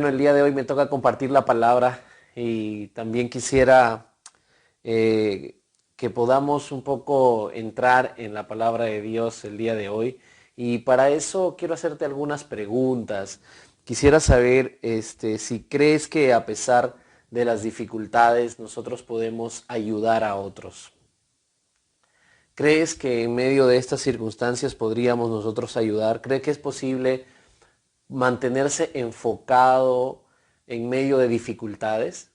El día de hoy me toca compartir la palabra y también quisiera que podamos un poco entrar en la palabra de Dios el día de hoy. Y para eso quiero hacerte algunas preguntas. Quisiera saber si crees que a pesar de las dificultades nosotros podemos ayudar a otros. ¿Crees que en medio de estas circunstancias podríamos nosotros ayudar? ¿Crees que es posible mantenerse enfocado en medio de dificultades,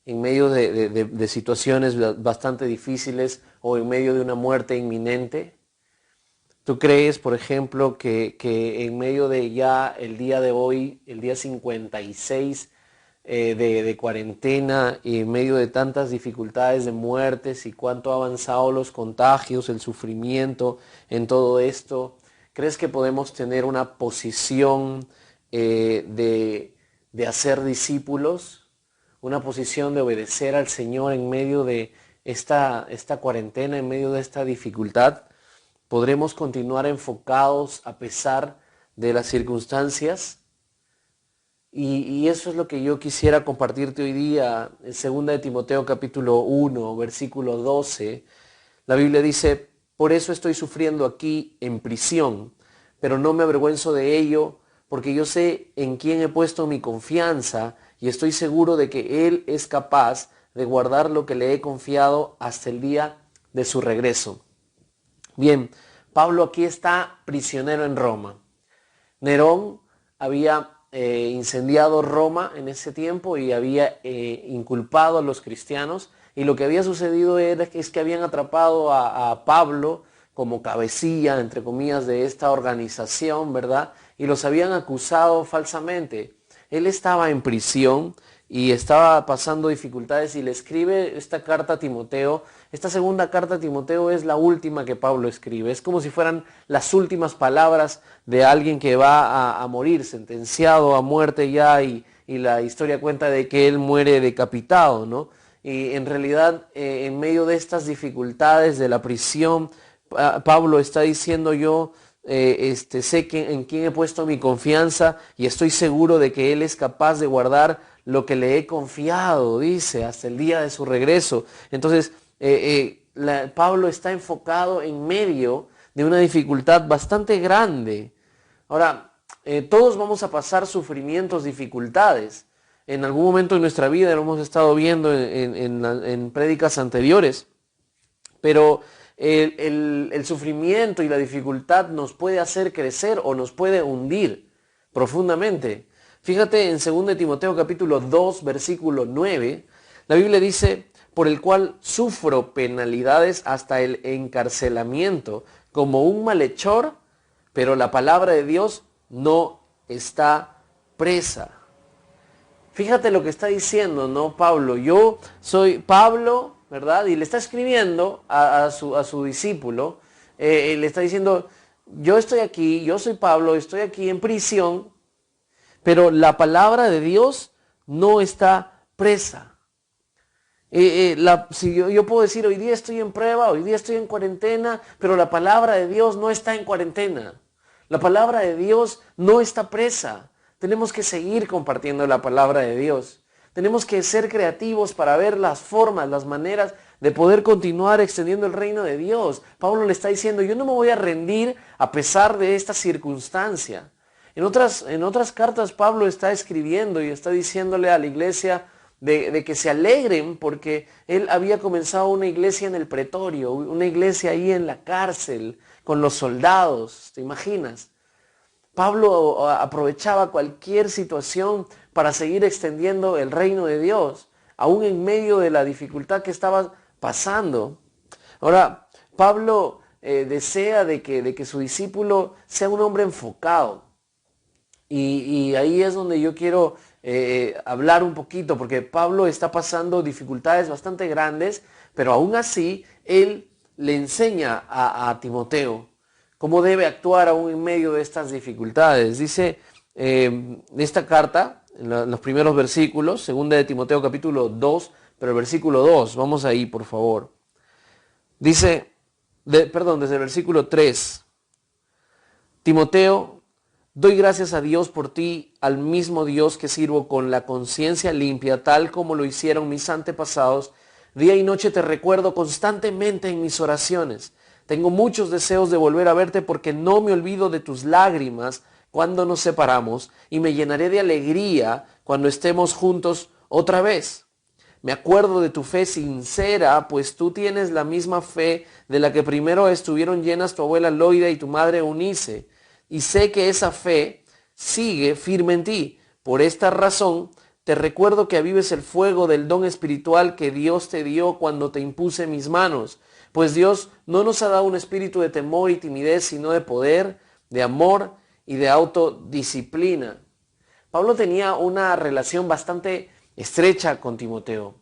en medio de situaciones bastante difíciles o en medio de una muerte inminente? ¿Tú crees, por ejemplo, que en medio de ya el día de hoy, el día 56 de cuarentena, y en medio de tantas dificultades de muertes y cuánto ha avanzado los contagios, el sufrimiento en todo esto, crees que podemos tener una posición de hacer discípulos, una posición de obedecer al Señor en medio de esta cuarentena, en medio de esta dificultad? ¿Podremos continuar enfocados a pesar de las circunstancias? Y eso es lo que yo quisiera compartirte hoy día. En 2 de Timoteo capítulo 1, versículo 12, la Biblia dice: por eso estoy sufriendo aquí en prisión, pero no me avergüenzo de ello, porque yo sé en quién he puesto mi confianza y estoy seguro de que Él es capaz de guardar lo que le he confiado hasta el día de su regreso. Bien, Pablo aquí está prisionero en Roma. Nerón había incendiado Roma en ese tiempo y había inculpado a los cristianos, y lo que había sucedido es que habían atrapado a Pablo como cabecilla, entre comillas, de esta organización, ¿verdad? Y los habían acusado falsamente. Él estaba en prisión y estaba pasando dificultades y le escribe esta carta a Timoteo. Esta segunda carta a Timoteo es la última que Pablo escribe. Es como si fueran las últimas palabras de alguien que va a morir, sentenciado a muerte ya, y la historia cuenta de que él muere decapitado, ¿no? Y en realidad, en medio de estas dificultades de la prisión, Pablo está diciendo: yo sé en quién he puesto mi confianza y estoy seguro de que Él es capaz de guardar lo que le he confiado, dice, hasta el día de su regreso. Entonces, Pablo está enfocado en medio de una dificultad bastante grande. Ahora, todos vamos a pasar sufrimientos, dificultades. En algún momento de nuestra vida lo hemos estado viendo en prédicas anteriores. Pero el sufrimiento y la dificultad nos puede hacer crecer o nos puede hundir profundamente. Fíjate en 2 de Timoteo capítulo 2, versículo 9, la Biblia dice: por el cual sufro penalidades hasta el encarcelamiento, como un malhechor, pero la palabra de Dios no está presa. Fíjate lo que está diciendo, ¿no, Pablo? Yo soy Pablo, ¿verdad? Y le está escribiendo a su discípulo, le está diciendo: yo estoy aquí, yo soy Pablo, estoy aquí en prisión, pero la palabra de Dios no está presa. Si yo puedo decir: hoy día estoy en prueba, hoy día estoy en cuarentena, pero la palabra de Dios no está en cuarentena. La palabra de Dios no está presa. Tenemos que seguir compartiendo la palabra de Dios. Tenemos que ser creativos para ver las formas, las maneras de poder continuar extendiendo el reino de Dios. Pablo le está diciendo: yo no me voy a rendir a pesar de esta circunstancia. En otras cartas Pablo está escribiendo y está diciéndole a la iglesia de que se alegren, porque él había comenzado una iglesia en el pretorio, una iglesia ahí en la cárcel, con los soldados, ¿te imaginas? Pablo aprovechaba cualquier situación para seguir extendiendo el reino de Dios, aún en medio de la dificultad que estaba pasando. Ahora, Pablo desea de que su discípulo sea un hombre enfocado. Y ahí es donde yo quiero hablar un poquito, porque Pablo está pasando dificultades bastante grandes, pero aún así él le enseña a Timoteo cómo debe actuar aún en medio de estas dificultades. Dice esta carta, en los primeros versículos, 2 de Timoteo capítulo 2, pero el versículo 2, vamos ahí por favor. Dice, desde el versículo 3, Timoteo, Doy gracias a Dios por ti, al mismo Dios que sirvo con la conciencia limpia, tal como lo hicieron mis antepasados. Día y noche te recuerdo constantemente en mis oraciones. Tengo muchos deseos de volver a verte porque no me olvido de tus lágrimas cuando nos separamos y me llenaré de alegría cuando estemos juntos otra vez. Me acuerdo de tu fe sincera, pues tú tienes la misma fe de la que primero estuvieron llenas tu abuela Loida y tu madre Eunice. Y sé que esa fe sigue firme en ti. Por esta razón, te recuerdo que avives el fuego del don espiritual que Dios te dio cuando te impuse mis manos. Pues Dios no nos ha dado un espíritu de temor y timidez, sino de poder, de amor y de autodisciplina. Pablo tenía una relación bastante estrecha con Timoteo.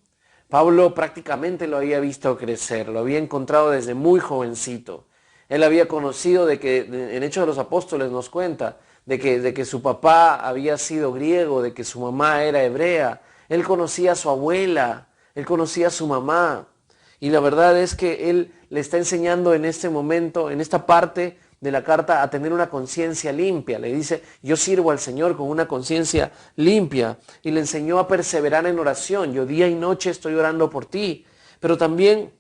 Pablo prácticamente lo había visto crecer, lo había encontrado desde muy jovencito. Él había conocido de que, en Hechos de los Apóstoles nos cuenta, de que su papá había sido griego, de que su mamá era hebrea. Él conocía a su abuela, él conocía a su mamá. Y la verdad es que él le está enseñando en este momento, en esta parte de la carta, a tener una conciencia limpia. Le dice, yo sirvo al Señor con una conciencia limpia. Y le enseñó a perseverar en oración. Yo día y noche estoy orando por ti. Pero también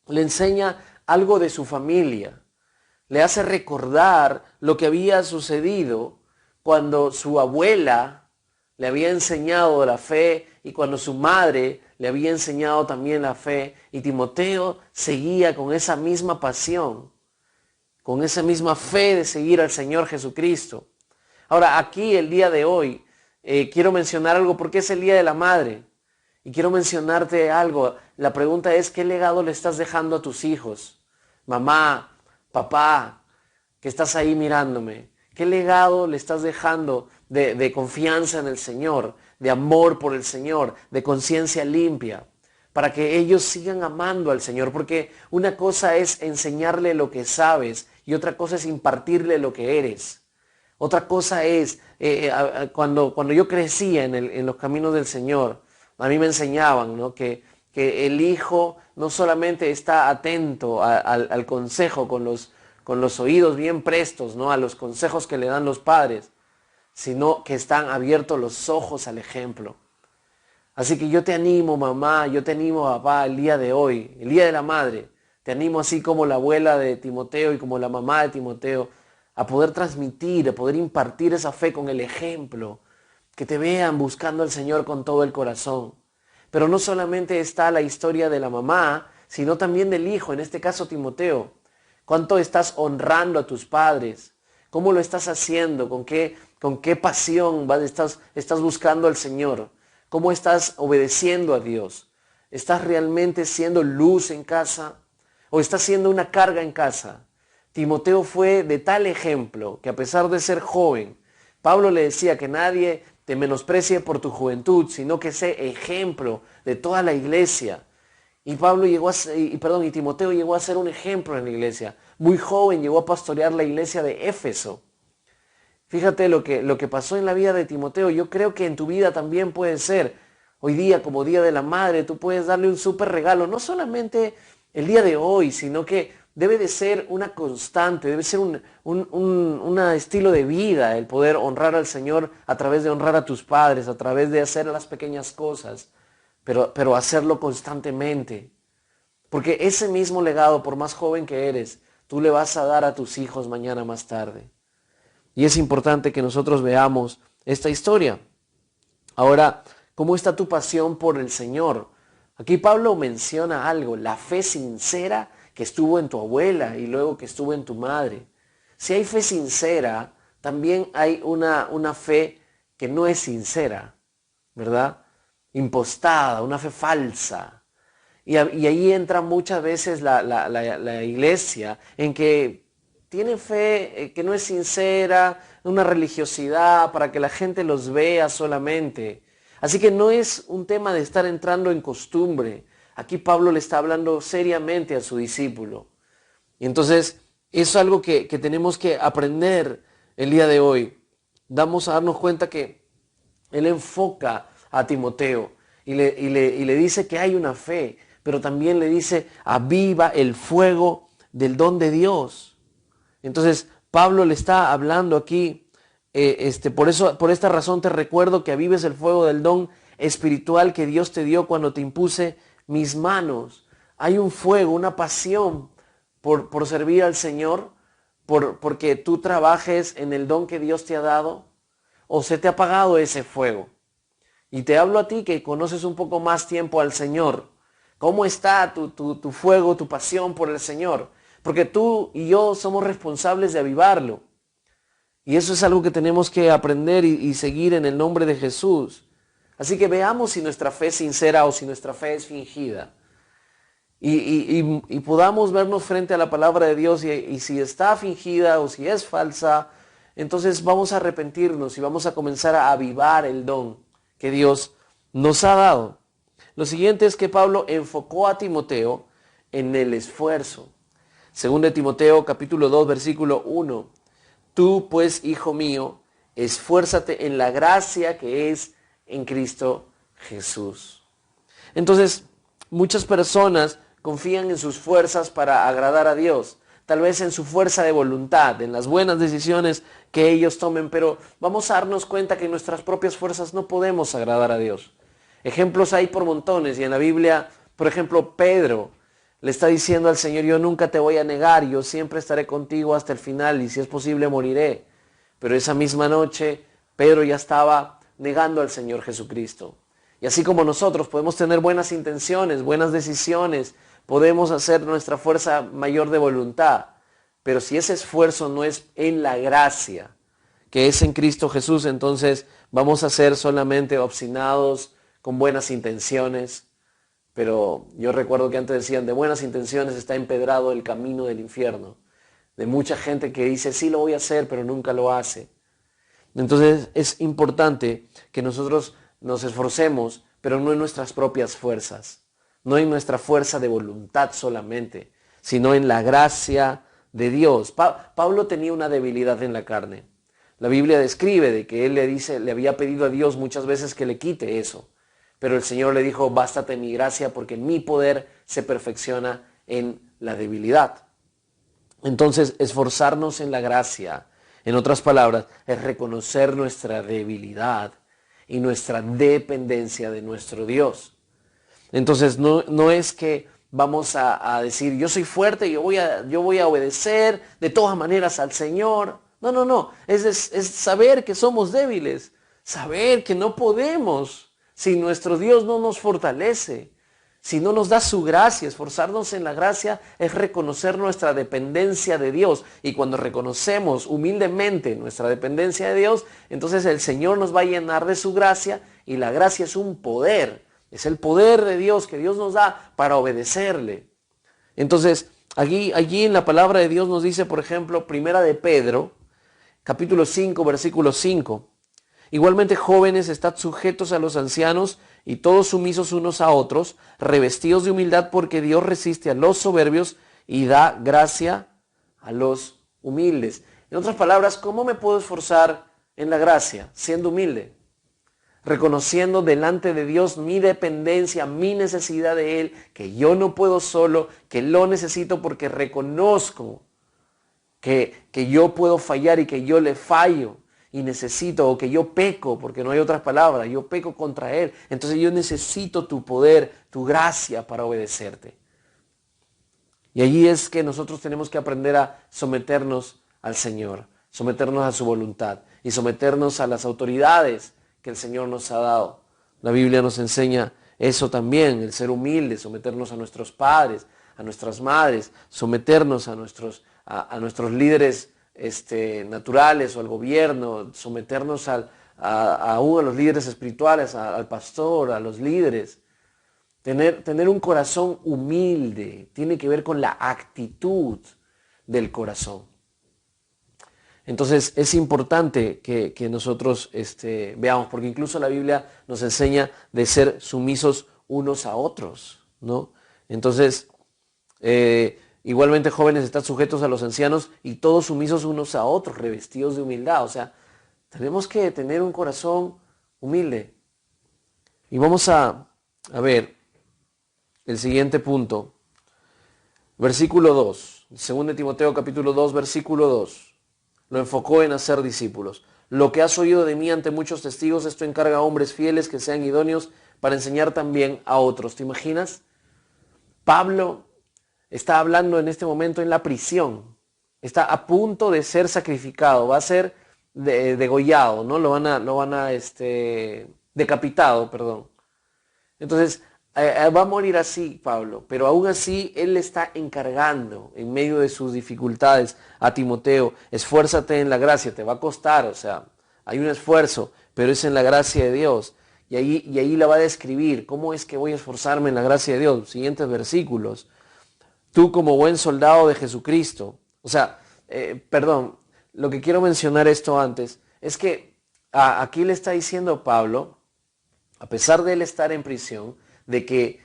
le enseña algo de su familia. Le hace recordar lo que había sucedido cuando su abuela le había enseñado la fe y cuando su madre le había enseñado también la fe. Y Timoteo seguía con esa misma pasión, con esa misma fe de seguir al Señor Jesucristo. Ahora, aquí el día de hoy, quiero mencionar algo porque es el Día de la Madre. Y quiero mencionarte algo. La pregunta es, ¿qué legado le estás dejando a tus hijos? Mamá, papá, que estás ahí mirándome. ¿Qué legado le estás dejando de confianza en el Señor, de amor por el Señor, de conciencia limpia? Para que ellos sigan amando al Señor. Porque una cosa es enseñarle lo que sabes y otra cosa es impartirle lo que eres. Otra cosa es, cuando yo crecía en los caminos del Señor, a mí me enseñaban, ¿no?, que el hijo no solamente está atento al consejo con los oídos bien prestos, ¿no?, a los consejos que le dan los padres, sino que están abiertos los ojos al ejemplo. Así que yo te animo, mamá, yo te animo, papá, el día de hoy, el Día de la Madre. Te animo así como la abuela de Timoteo y como la mamá de Timoteo, a poder transmitir, a poder impartir esa fe con el ejemplo. Que te vean buscando al Señor con todo el corazón. Pero no solamente está la historia de la mamá, sino también del hijo, en este caso Timoteo. ¿Cuánto estás honrando a tus padres? ¿Cómo lo estás haciendo? ¿Con qué pasión estás buscando al Señor? ¿Cómo estás obedeciendo a Dios? ¿Estás realmente siendo luz en casa? ¿O estás siendo una carga en casa? Timoteo fue de tal ejemplo que a pesar de ser joven, Pablo le decía que nadie te menosprecie por tu juventud, sino que sé ejemplo de toda la iglesia. Y Timoteo llegó a ser un ejemplo en la iglesia. Muy joven llegó a pastorear la iglesia de Éfeso. Fíjate lo que pasó en la vida de Timoteo. Yo creo que en tu vida también puede ser. Hoy día, como Día de la Madre, tú puedes darle un súper regalo. No solamente el día de hoy, sino que debe de ser una constante, debe ser un estilo de vida el poder honrar al Señor a través de honrar a tus padres, a través de hacer las pequeñas cosas, pero hacerlo constantemente. Porque ese mismo legado, por más joven que eres, tú le vas a dar a tus hijos mañana más tarde. Y es importante que nosotros veamos esta historia. Ahora, ¿cómo está tu pasión por el Señor? Aquí Pablo menciona algo, la fe sincera que estuvo en tu abuela y luego que estuvo en tu madre. Si hay fe sincera, también hay una fe que no es sincera, ¿verdad? Impostada, una fe falsa. Y ahí entra muchas veces la iglesia en que tiene fe que no es sincera, una religiosidad para que la gente los vea solamente. Así que no es un tema de estar entrando en costumbre. Aquí Pablo le está hablando seriamente a su discípulo. Y entonces eso es algo que tenemos que aprender el día de hoy. Vamos a darnos cuenta que él enfoca a Timoteo y le dice que hay una fe, pero también le dice, aviva el fuego del don de Dios. Entonces Pablo le está hablando aquí por esta razón te recuerdo que avives el fuego del don espiritual que Dios te dio cuando te impuse mis manos. Hay un fuego, una pasión por servir al Señor, porque tú trabajes en el don que Dios te ha dado, o se te ha apagado ese fuego. Y te hablo a ti que conoces un poco más tiempo al Señor. ¿Cómo está tu fuego, tu pasión por el Señor? Porque tú y yo somos responsables de avivarlo. Y eso es algo que tenemos que aprender y seguir en el nombre de Jesús. Así que veamos si nuestra fe es sincera o si nuestra fe es fingida. Y podamos vernos frente a la palabra de Dios y si está fingida o si es falsa, entonces vamos a arrepentirnos y vamos a comenzar a avivar el don que Dios nos ha dado. Lo siguiente es que Pablo enfocó a Timoteo en el esfuerzo. Según de Timoteo capítulo 2 versículo 1. Tú pues, hijo mío, esfuérzate en la gracia que es en Cristo Jesús. Entonces, muchas personas confían en sus fuerzas para agradar a Dios, tal vez en su fuerza de voluntad, en las buenas decisiones que ellos tomen, pero vamos a darnos cuenta que en nuestras propias fuerzas no podemos agradar a Dios. Ejemplos hay por montones y en la Biblia, por ejemplo, Pedro le está diciendo al Señor, yo nunca te voy a negar, yo siempre estaré contigo hasta el final y si es posible moriré. Pero esa misma noche Pedro ya estaba negando al Señor Jesucristo. Y así como nosotros podemos tener buenas intenciones, buenas decisiones, podemos hacer nuestra fuerza mayor de voluntad. Pero si ese esfuerzo no es en la gracia, que es en Cristo Jesús, entonces vamos a ser solamente obstinados con buenas intenciones. Pero yo recuerdo que antes decían, de buenas intenciones está empedrado el camino del infierno. De mucha gente que dice, sí lo voy a hacer, pero nunca lo hace. Entonces es importante que nosotros nos esforcemos, pero no en nuestras propias fuerzas, no en nuestra fuerza de voluntad solamente, sino en la gracia de Dios. Pablo tenía una debilidad en la carne. La Biblia describe de que él le había pedido a Dios muchas veces que le quite eso. Pero el Señor le dijo, bástate mi gracia porque mi poder se perfecciona en la debilidad. Entonces, esforzarnos en la gracia, en otras palabras, es reconocer nuestra debilidad y nuestra dependencia de nuestro Dios. Entonces, no es que vamos a decir, yo soy fuerte, yo voy a obedecer de todas maneras al Señor. No. Es saber que somos débiles, saber que no podemos. Si nuestro Dios no nos fortalece, si no nos da su gracia, esforzarnos en la gracia es reconocer nuestra dependencia de Dios. Y cuando reconocemos humildemente nuestra dependencia de Dios, entonces el Señor nos va a llenar de su gracia y la gracia es un poder. Es el poder de Dios que Dios nos da para obedecerle. Entonces, allí en la palabra de Dios nos dice, por ejemplo, Primera de Pedro, capítulo 5, versículo 5. Igualmente, jóvenes, estad sujetos a los ancianos y todos sumisos unos a otros, revestidos de humildad, porque Dios resiste a los soberbios y da gracia a los humildes. En otras palabras, ¿cómo me puedo esforzar en la gracia? Siendo humilde, reconociendo delante de Dios mi dependencia, mi necesidad de Él, que yo no puedo solo, que lo necesito porque reconozco que yo puedo fallar y que yo le fallo. Y necesito, o que yo peco, porque no hay otras palabras, yo peco contra Él. Entonces yo necesito tu poder, tu gracia para obedecerte. Y allí es que nosotros tenemos que aprender a someternos al Señor, someternos a su voluntad y someternos a las autoridades que el Señor nos ha dado. La Biblia nos enseña eso también, el ser humilde, someternos a nuestros padres, a nuestras madres, someternos a nuestros líderes naturales o al gobierno, someternos a uno de los líderes espirituales, al pastor, a los líderes. Tener un corazón humilde tiene que ver con la actitud del corazón. Entonces es importante que nosotros veamos, porque incluso la Biblia nos enseña de ser sumisos unos a otros, ¿no? Entonces, igualmente, jóvenes, están sujetos a los ancianos y todos sumisos unos a otros, revestidos de humildad. O sea, tenemos que tener un corazón humilde. Y vamos a ver el siguiente punto. Versículo 2. 2 Timoteo capítulo 2, versículo 2. Lo enfocó en hacer discípulos. Lo que has oído de mí ante muchos testigos, esto encarga a hombres fieles que sean idóneos para enseñar también a otros. ¿Te imaginas? Pablo está hablando en este momento en la prisión. Está a punto de ser sacrificado, va a ser degollado, ¿no? Lo van a decapitado, perdón. Entonces, va a morir así Pablo, pero aún así él le está encargando en medio de sus dificultades a Timoteo: esfuérzate en la gracia. Te va a costar, o sea, hay un esfuerzo, pero es en la gracia de Dios. Y ahí la va a describir. ¿Cómo es que voy a esforzarme en la gracia de Dios? Siguientes versículos. Tú como buen soldado de Jesucristo. O sea, lo que quiero mencionar esto antes es que aquí le está diciendo Pablo, a pesar de él estar en prisión, de que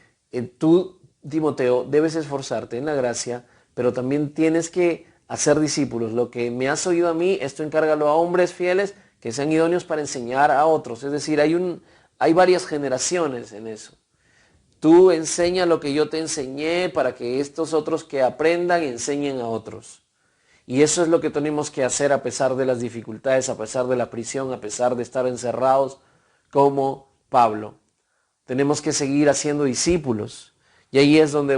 tú, Timoteo, debes esforzarte en la gracia, pero también tienes que hacer discípulos. Lo que me has oído a mí, esto encárgalo a hombres fieles que sean idóneos para enseñar a otros. Es decir, hay varias generaciones en eso. Tú enseña lo que yo te enseñé para que estos otros que aprendan enseñen a otros. Y eso es lo que tenemos que hacer a pesar de las dificultades, a pesar de la prisión, a pesar de estar encerrados como Pablo. Tenemos que seguir haciendo discípulos. Y ahí es donde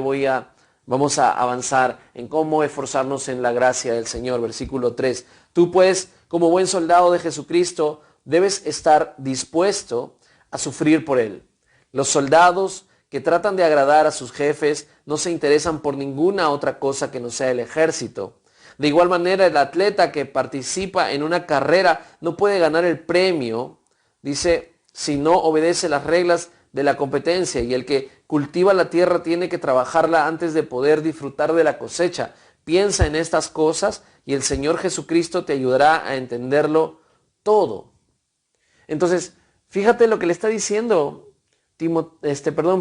vamos a avanzar en cómo esforzarnos en la gracia del Señor. Versículo 3. Tú pues, como buen soldado de Jesucristo, debes estar dispuesto a sufrir por Él. Los soldados que tratan de agradar a sus jefes no se interesan por ninguna otra cosa que no sea el ejército. De igual manera, el atleta que participa en una carrera no puede ganar el premio, dice, si no obedece las reglas de la competencia. Y el que cultiva la tierra tiene que trabajarla antes de poder disfrutar de la cosecha. Piensa en estas cosas y el Señor Jesucristo te ayudará a entenderlo todo. Entonces, fíjate lo que le está diciendo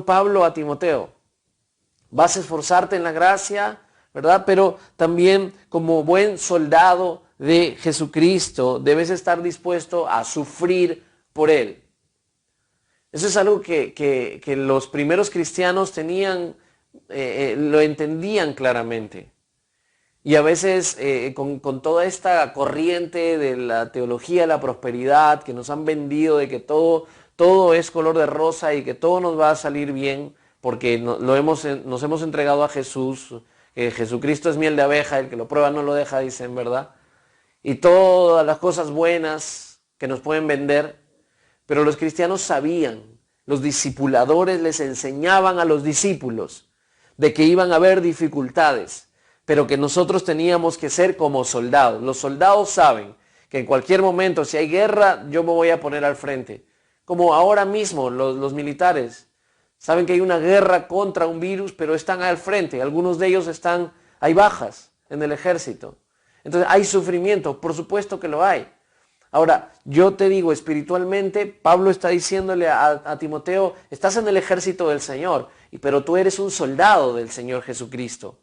Pablo a Timoteo. Vas a esforzarte en la gracia, ¿verdad? Pero también como buen soldado de Jesucristo debes estar dispuesto a sufrir por Él. Eso es algo que los primeros cristianos tenían, lo entendían claramente. Y a veces con toda esta corriente de la teología de la prosperidad que nos han vendido de que todo es color de rosa y que todo nos va a salir bien porque nos hemos entregado a Jesús, que Jesucristo es miel de abeja, el que lo prueba no lo deja, dicen, ¿verdad? Y todas las cosas buenas que nos pueden vender, pero los cristianos sabían, los discipuladores les enseñaban a los discípulos de que iban a haber dificultades, pero que nosotros teníamos que ser como soldados. Los soldados saben que en cualquier momento, si hay guerra, yo me voy a poner al frente. Como ahora mismo los militares saben que hay una guerra contra un virus, pero están al frente. Algunos de ellos hay bajas en el ejército. Entonces hay sufrimiento, por supuesto que lo hay. Ahora, yo te digo, espiritualmente, Pablo está diciéndole a Timoteo, estás en el ejército del Señor, pero tú eres un soldado del Señor Jesucristo.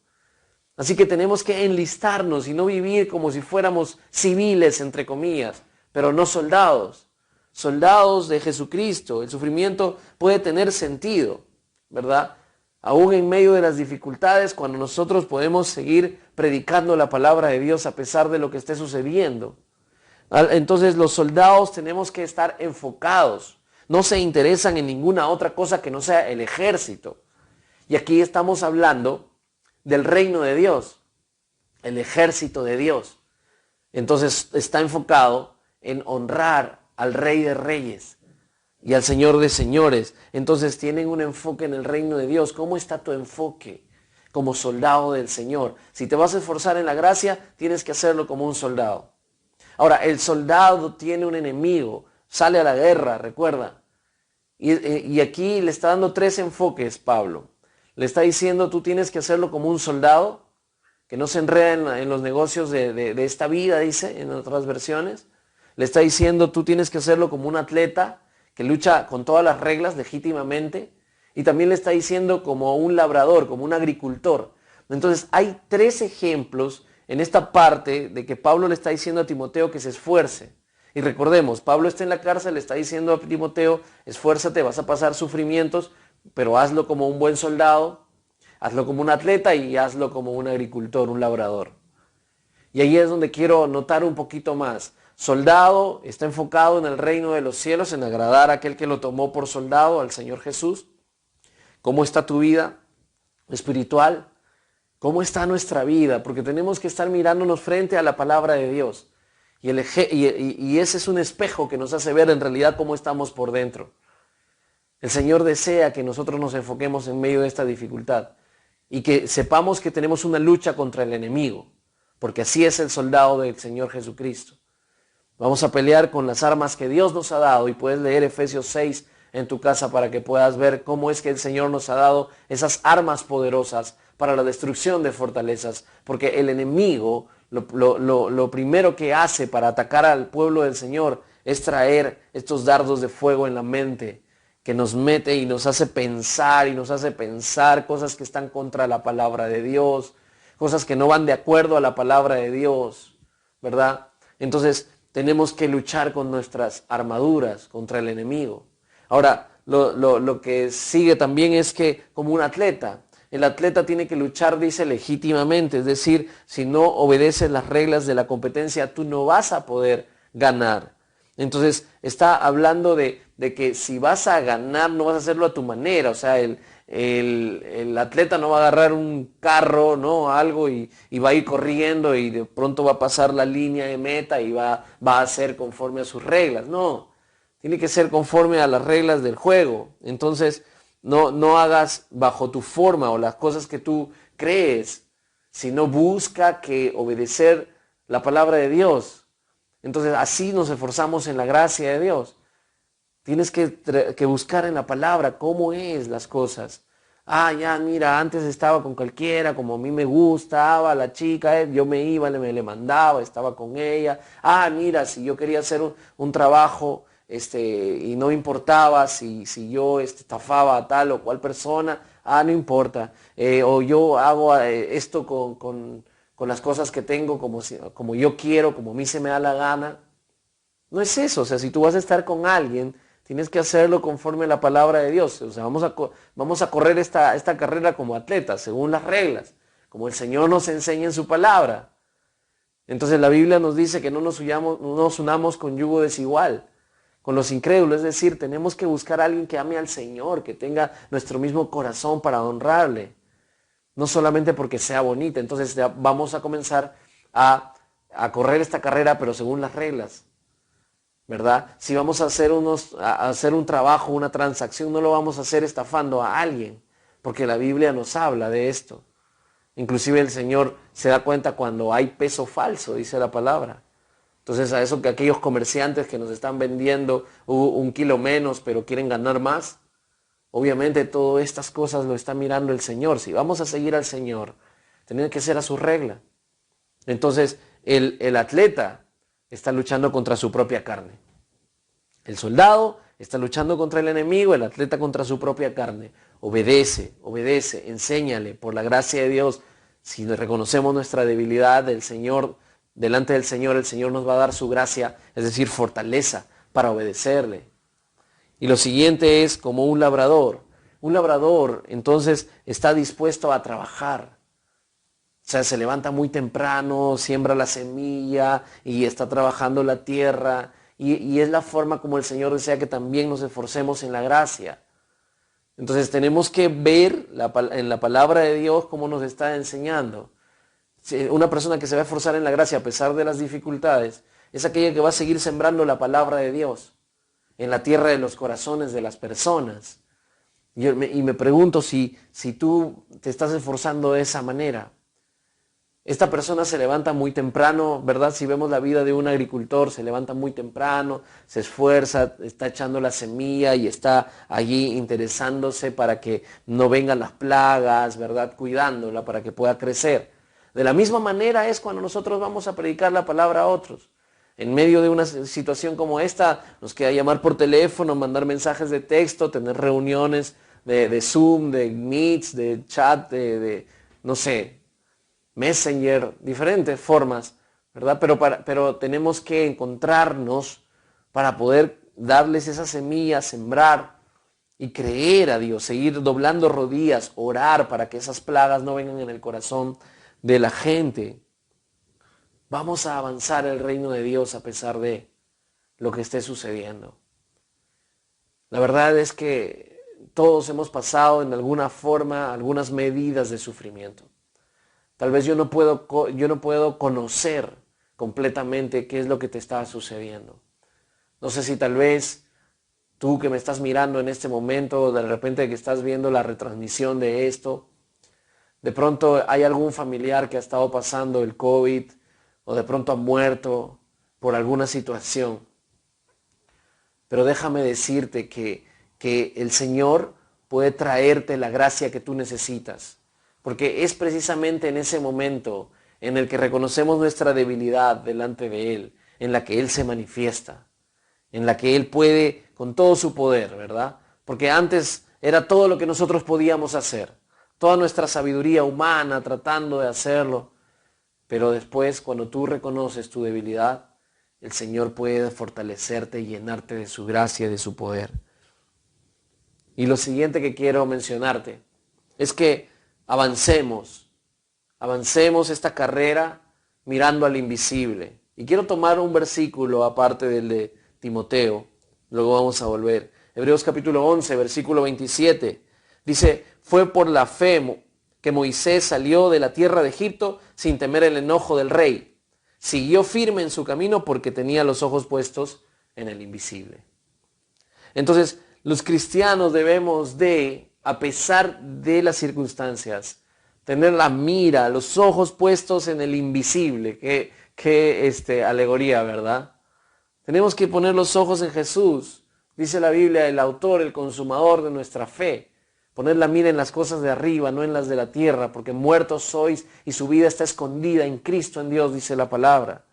Así que tenemos que enlistarnos y no vivir como si fuéramos civiles, entre comillas, pero no soldados. Soldados de Jesucristo. El sufrimiento puede tener sentido, ¿verdad? Aún en medio de las dificultades, cuando nosotros podemos seguir predicando la palabra de Dios a pesar de lo que esté sucediendo. Entonces los soldados tenemos que estar enfocados. No se interesan en ninguna otra cosa que no sea el ejército. Y aquí estamos hablando del reino de Dios, el ejército de Dios. Entonces está enfocado en honrar al Rey de Reyes y al Señor de Señores. Entonces tienen un enfoque en el reino de Dios. ¿Cómo está tu enfoque como soldado del Señor? Si te vas a esforzar en la gracia, tienes que hacerlo como un soldado. Ahora, el soldado tiene un enemigo, sale a la guerra, recuerda. Y aquí le está dando 3 enfoques, Pablo. Le está diciendo, tú tienes que hacerlo como un soldado, que no se enreda en los negocios de esta vida, dice en otras versiones. Le está diciendo, tú tienes que hacerlo como un atleta que lucha con todas las reglas legítimamente. Y también le está diciendo como un labrador, como un agricultor. Entonces hay 3 ejemplos en esta parte de que Pablo le está diciendo a Timoteo que se esfuerce. Y recordemos, Pablo está en la cárcel, le está diciendo a Timoteo, esfuérzate, vas a pasar sufrimientos, pero hazlo como un buen soldado, hazlo como un atleta y hazlo como un agricultor, un labrador. Y ahí es donde quiero notar un poquito más. soldado está enfocado en el reino de los cielos, en agradar a aquel que lo tomó por soldado, al Señor Jesús. ¿Cómo está tu vida espiritual? ¿Cómo está nuestra vida? Porque tenemos que estar mirándonos frente a la palabra de Dios. Y ese es un espejo que nos hace ver en realidad cómo estamos por dentro. El Señor desea que nosotros nos enfoquemos en medio de esta dificultad y que sepamos que tenemos una lucha contra el enemigo, porque así es el soldado del Señor Jesucristo. Vamos a pelear con las armas que Dios nos ha dado, y puedes leer Efesios 6 en tu casa para que puedas ver cómo es que el Señor nos ha dado esas armas poderosas para la destrucción de fortalezas, porque el enemigo lo primero que hace para atacar al pueblo del Señor es traer estos dardos de fuego en la mente, que nos mete y nos hace pensar cosas que están contra la palabra de Dios, cosas que no van de acuerdo a la palabra de Dios, ¿verdad? Entonces tenemos que luchar con nuestras armaduras contra el enemigo. Ahora, lo que sigue también es que como un atleta, el atleta tiene que luchar, dice, legítimamente, es decir, si no obedeces las reglas de la competencia, tú no vas a poder ganar. Entonces está hablando de que si vas a ganar, no vas a hacerlo a tu manera. O sea, el atleta no va a agarrar un carro, ¿no? Algo y va a ir corriendo y de pronto va a pasar la línea de meta y va a hacer conforme a sus reglas. No, tiene que ser conforme a las reglas del juego. Entonces no hagas bajo tu forma o las cosas que tú crees, sino busca que obedecer la palabra de Dios. Entonces así nos esforzamos en la gracia de Dios. Tienes que buscar en la palabra cómo es las cosas. Ya, mira, antes estaba con cualquiera, como a mí me gustaba la chica, yo me iba, le mandaba, estaba con ella. Mira, si yo quería hacer un trabajo y no importaba si yo estafaba a tal o cual persona, no importa. O yo hago esto con las cosas que tengo como yo quiero, como a mí se me da la gana. No es eso. O sea, si tú vas a estar con alguien, tienes que hacerlo conforme a la palabra de Dios. O sea, vamos a correr esta carrera como atletas, según las reglas, como el Señor nos enseña en su palabra. Entonces la Biblia nos dice que no nos unamos con yugo desigual, con los incrédulos. Es decir, tenemos que buscar a alguien que ame al Señor, que tenga nuestro mismo corazón para honrarle. No solamente porque sea bonita. Entonces vamos a comenzar a correr esta carrera, pero según las reglas, ¿verdad? Si vamos a hacer un trabajo, una transacción, no lo vamos a hacer estafando a alguien, porque la Biblia nos habla de esto. Inclusive el Señor se da cuenta cuando hay peso falso, dice la palabra. Entonces a eso que aquellos comerciantes que nos están vendiendo un kilo menos, pero quieren ganar más, obviamente todas estas cosas lo está mirando el Señor. Si vamos a seguir al Señor, tiene que ser a su regla. Entonces el atleta está luchando contra su propia carne. El soldado está luchando contra el enemigo, el atleta contra su propia carne. Obedece, enséñale por la gracia de Dios. Si reconocemos nuestra debilidad del Señor, delante del Señor, el Señor nos va a dar su gracia, es decir, fortaleza para obedecerle. Y lo siguiente es como un labrador. Un labrador entonces está dispuesto a trabajar. O sea, se levanta muy temprano, siembra la semilla y está trabajando la tierra. Y es la forma como el Señor desea que también nos esforcemos en la gracia. Entonces tenemos que ver en la palabra de Dios cómo nos está enseñando. Una persona que se va a esforzar en la gracia a pesar de las dificultades es aquella que va a seguir sembrando la palabra de Dios en la tierra de los corazones de las personas. Y me pregunto si tú te estás esforzando de esa manera. Esta persona se levanta muy temprano, ¿verdad? Si vemos la vida de un agricultor, se levanta muy temprano, se esfuerza, está echando la semilla y está allí interesándose para que no vengan las plagas, ¿verdad? Cuidándola para que pueda crecer. De la misma manera es cuando nosotros vamos a predicar la palabra a otros. En medio de una situación como esta, nos queda llamar por teléfono, mandar mensajes de texto, tener reuniones de Zoom, de Meets, de chat, no sé, Messenger, diferentes formas, ¿verdad? Pero tenemos que encontrarnos para poder darles esa semilla, sembrar y creer a Dios, seguir doblando rodillas, orar para que esas plagas no vengan en el corazón de la gente. Vamos a avanzar el reino de Dios a pesar de lo que esté sucediendo. La verdad es que todos hemos pasado en alguna forma algunas medidas de sufrimiento. Tal vez yo no puedo conocer completamente qué es lo que te está sucediendo. No sé si tal vez tú que me estás mirando en este momento, de repente que estás viendo la retransmisión de esto, de pronto hay algún familiar que ha estado pasando el COVID o de pronto ha muerto por alguna situación. Pero déjame decirte que el Señor puede traerte la gracia que tú necesitas. Porque es precisamente en ese momento en el que reconocemos nuestra debilidad delante de Él, en la que Él se manifiesta, en la que Él puede con todo su poder, ¿verdad? Porque antes era todo lo que nosotros podíamos hacer, toda nuestra sabiduría humana tratando de hacerlo. Pero después, cuando tú reconoces tu debilidad, el Señor puede fortalecerte y llenarte de su gracia y de su poder. Y lo siguiente que quiero mencionarte es que avancemos esta carrera mirando al invisible. Y quiero tomar un versículo aparte del de Timoteo, luego vamos a volver. Hebreos capítulo 11, versículo 27, dice, fue por la fe que Moisés salió de la tierra de Egipto sin temer el enojo del rey. Siguió firme en su camino porque tenía los ojos puestos en el invisible. Entonces, los cristianos debemos de, a pesar de las circunstancias, tener la mira, los ojos puestos en el invisible. Qué alegoría, ¿verdad? Tenemos que poner los ojos en Jesús. Dice la Biblia, el autor, el consumador de nuestra fe. Poner la mira en las cosas de arriba, no en las de la tierra, porque muertos sois y su vida está escondida en Cristo, en Dios, dice la palabra.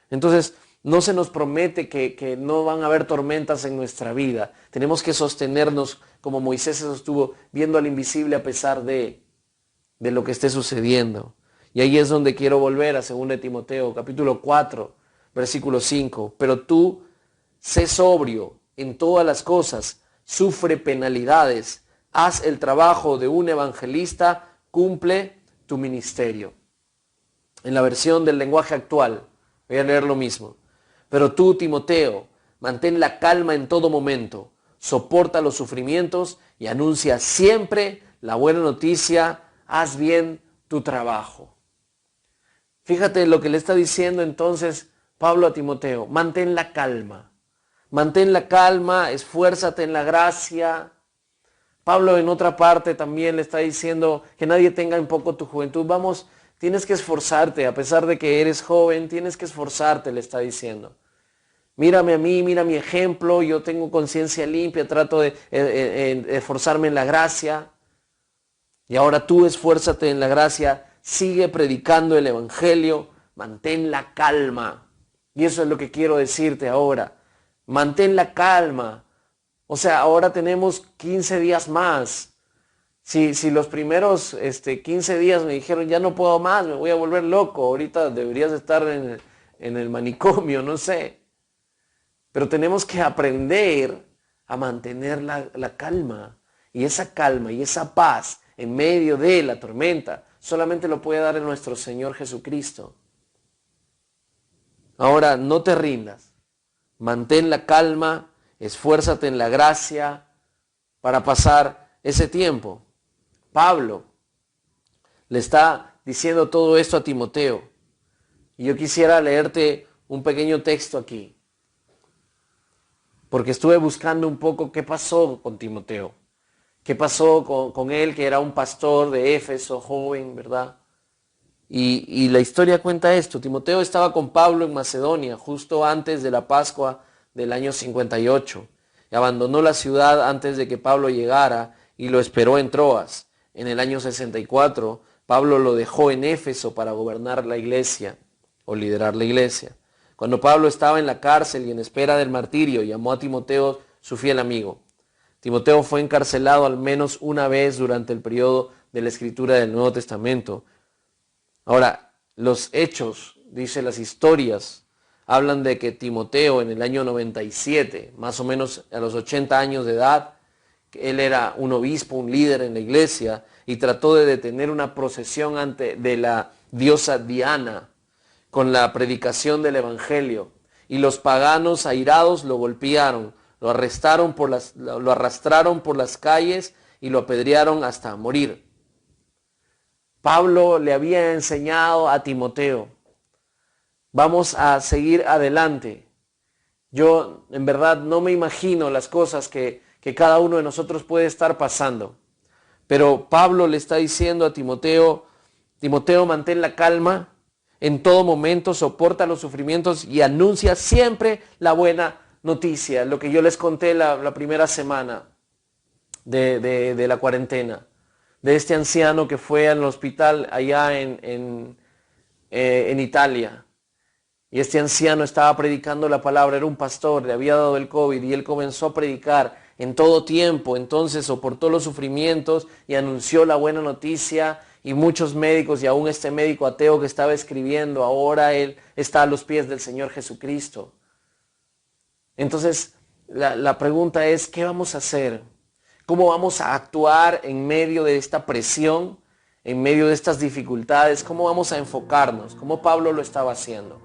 Entonces, no se nos promete que no van a haber tormentas en nuestra vida. Tenemos que sostenernos como Moisés se sostuvo, viendo al invisible a pesar de lo que esté sucediendo. Y ahí es donde quiero volver a 2 Timoteo, capítulo 4, versículo 5. Pero tú, sé sobrio en todas las cosas, sufre penalidades, haz el trabajo de un evangelista, cumple tu ministerio. En la versión del lenguaje actual, voy a leer lo mismo. Pero tú, Timoteo, mantén la calma en todo momento, soporta los sufrimientos y anuncia siempre la buena noticia, haz bien tu trabajo. Fíjate lo que le está diciendo entonces Pablo a Timoteo, mantén la calma, esfuérzate en la gracia. Pablo en otra parte también le está diciendo que nadie tenga en poco tu juventud. Vamos, tienes que esforzarte, a pesar de que eres joven, tienes que esforzarte, le está diciendo. Mírame a mí, mira mi ejemplo, yo tengo conciencia limpia, trato de esforzarme en la gracia. Y ahora tú esfuérzate en la gracia, sigue predicando el evangelio, mantén la calma. Y eso es lo que quiero decirte ahora. Mantén la calma. O sea, ahora tenemos 15 días más. Si los primeros 15 días me dijeron, ya no puedo más, me voy a volver loco, ahorita deberías estar en el manicomio, no sé. Pero tenemos que aprender a mantener la calma. Y esa paz en medio de la tormenta solamente lo puede dar nuestro Señor Jesucristo. Ahora, no te rindas. Mantén la calma, esfuérzate en la gracia para pasar ese tiempo. Pablo le está diciendo todo esto a Timoteo. Y yo quisiera leerte un pequeño texto aquí. Porque estuve buscando un poco qué pasó con Timoteo. Qué pasó con él, que era un pastor de Éfeso, joven, ¿verdad? Y la historia cuenta esto. Timoteo estaba con Pablo en Macedonia, justo antes de la Pascua del año 58. Y abandonó la ciudad antes de que Pablo llegara y lo esperó en Troas. En el año 64, Pablo lo dejó en Éfeso para gobernar la iglesia o liderar la iglesia. Cuando Pablo estaba en la cárcel y en espera del martirio, llamó a Timoteo su fiel amigo. Timoteo fue encarcelado al menos una vez durante el periodo de la escritura del Nuevo Testamento. Ahora, los hechos, dice las historias, hablan de que Timoteo en el año 97, más o menos a los 80 años de edad, él era un obispo, un líder en la iglesia, y trató de detener una procesión de la diosa Diana, con la predicación del evangelio. Y los paganos airados lo golpearon, lo arrastraron por las calles y lo apedrearon hasta morir. Pablo le había enseñado a Timoteo: vamos a seguir adelante. Yo en verdad no me imagino las cosas que cada uno de nosotros puede estar pasando. Pero Pablo le está diciendo a Timoteo: Timoteo, mantén la calma, en todo momento soporta los sufrimientos y anuncia siempre la buena noticia. Lo que yo les conté la primera semana de la cuarentena, de este anciano que fue al hospital allá en Italia. Y este anciano estaba predicando la palabra, era un pastor, le había dado el COVID y él comenzó a predicar en todo tiempo. Entonces soportó los sufrimientos y anunció la buena noticia, y muchos médicos, y aún este médico ateo que estaba escribiendo, ahora él está a los pies del Señor Jesucristo. Entonces la pregunta es: ¿qué vamos a hacer? ¿Cómo vamos a actuar en medio de esta presión, en medio de estas dificultades? ¿Cómo vamos a enfocarnos? Como Pablo lo estaba haciendo.